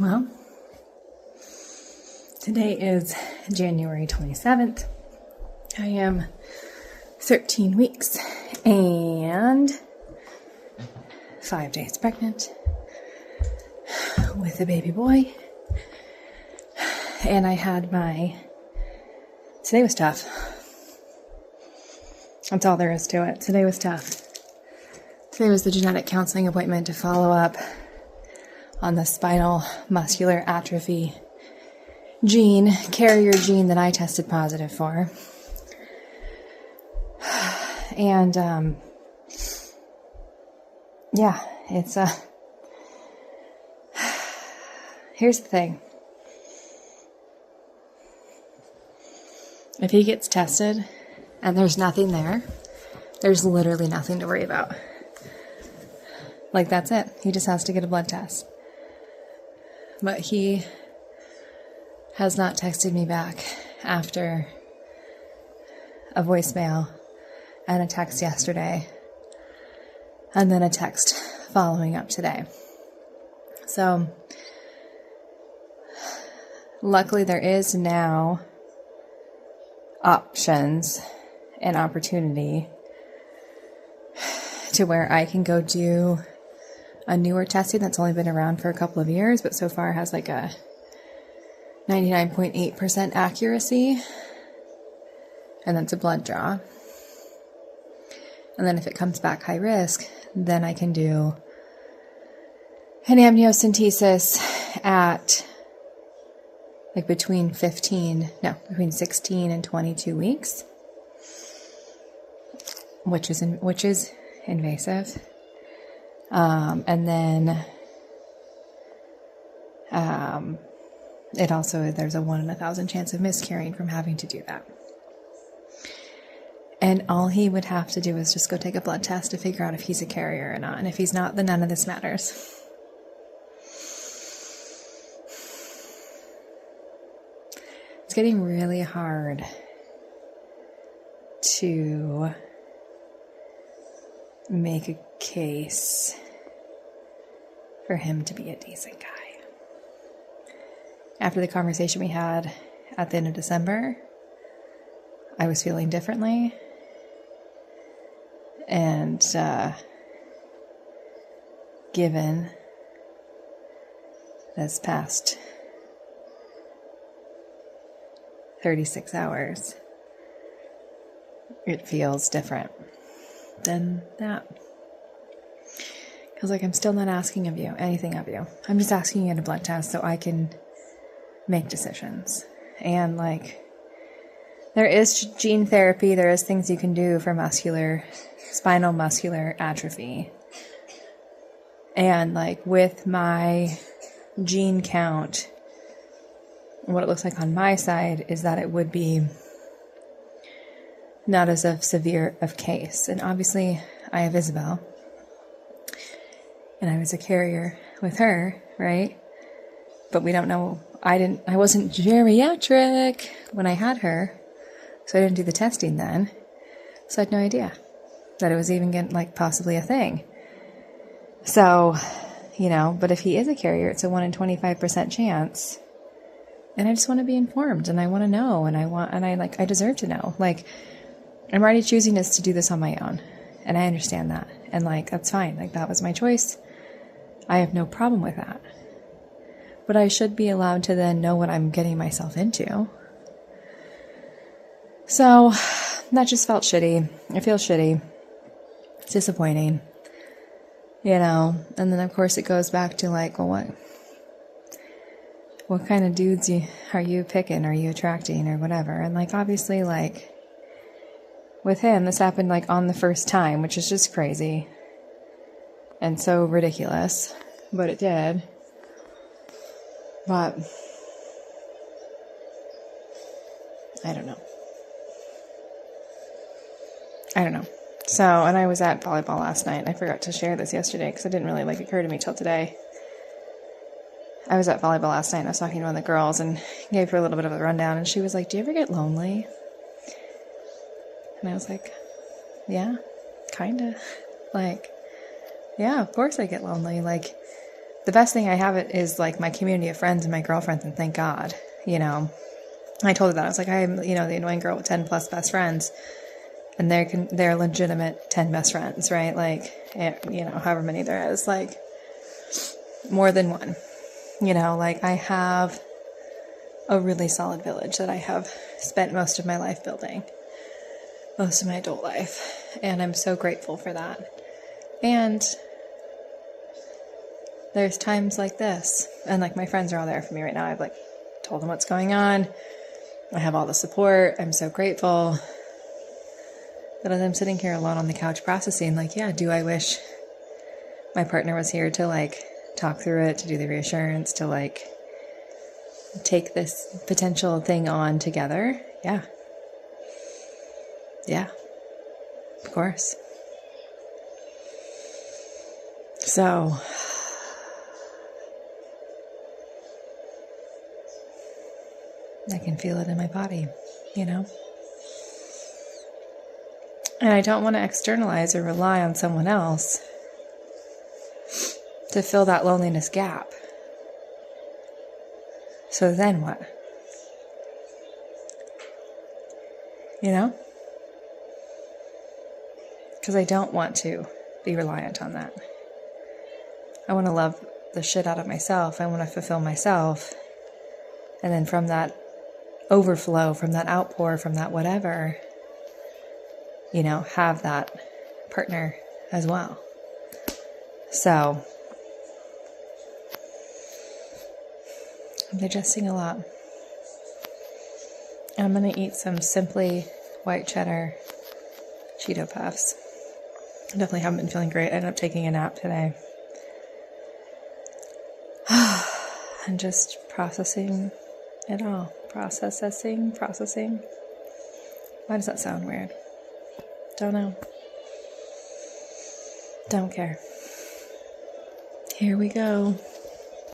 Well, today is January 27th. I am 13 weeks and 5 days pregnant with a baby boy. And I had today was tough. That's all there is to it. Today was tough. Today was the genetic counseling appointment to follow up on the spinal muscular atrophy carrier gene that I tested positive for. And, it's here's the thing. If he gets tested and there's nothing there, there's literally nothing to worry about. Like, that's it. He just has to get a blood test. But he has not texted me back after a voicemail and a text yesterday, and then a text following up today. So, luckily there is now options and opportunity to where I can go do a newer testing that's only been around for a couple of years, but so far has like a 99.8% accuracy, and that's a blood draw. And then if it comes back high risk, then I can do an amniocentesis at like between 16 and 22 weeks, which is invasive. And then there's a 1 in 1,000 chance of miscarrying from having to do that. And all he would have to do is just go take a blood test to figure out if he's a carrier or not. And if he's not, then none of this matters. It's getting really hard to make a case for him to be a decent guy. After the conversation we had at the end of December, I was feeling differently. And given this past 36 hours, it feels different than that. Because, I'm still not asking anything of you. I'm just asking you to get a blood test so I can make decisions. And, there is gene therapy. There is things you can do for spinal muscular atrophy. And, with my gene count, what it looks like on my side is that it would be not as severe of case. And obviously, I have Isabel. And I was a carrier with her, right? But we don't know. I wasn't geriatric when I had her, so I didn't do the testing then. So I had no idea that it was even possibly a thing. So, but if he is a carrier, it's a 1 in 25% chance. And I just want to be informed, and I want to know, and I deserve to know. I'm already choosing to do this on my own, and I understand that. And that's fine. That was my choice. I have no problem with that. But I should be allowed to then know what I'm getting myself into. So that just felt shitty. It feels shitty. It's disappointing. And then of course it goes back to what kind of dudes are you picking? Are you attracting or whatever? And obviously with him, this happened on the first time, which is just crazy. And so ridiculous, but it did. But I don't know. So, and I was at volleyball last night. I forgot to share this yesterday because it didn't really occur to me till today. I was at volleyball last night and I was talking to one of the girls and gave her a little bit of a rundown, and she was like, "Do you ever get lonely?" And I was like, "Yeah, kinda." Yeah, of course I get lonely. the best thing I have is like my community of friends and my girlfriends, and thank God, you know. I told her that. I was like, I'm, you know, the annoying girl with 10 plus best friends, and they're legitimate 10 best friends, right? Like, you know, however many there is, like more than one, you know, like I have a really solid village that I have spent most of my life building, most of my adult life. And I'm so grateful for that. And there's times like this, and like my friends are all there for me right now. I've like told them what's going on. I have all the support. I'm so grateful. But as I'm sitting here alone on the couch processing, like, yeah, do I wish my partner was here to like talk through it, to do the reassurance, to like take this potential thing on together? Yeah. Yeah. Of course. So I can feel it in my body, you know? And I don't want to externalize or rely on someone else to fill that loneliness gap. So then what? You know? Because I don't want to be reliant on that. I want to love the shit out of myself. I want to fulfill myself. And then from that overflow, from that outpour, from that whatever, you know, have that partner as well. So I'm digesting a lot. And I'm going to eat some Simply white cheddar Cheeto Puffs. I definitely haven't been feeling great. I ended up taking a nap today. And just processing it all. Processing. Why does that sound weird? Don't know. Don't care. Here we go.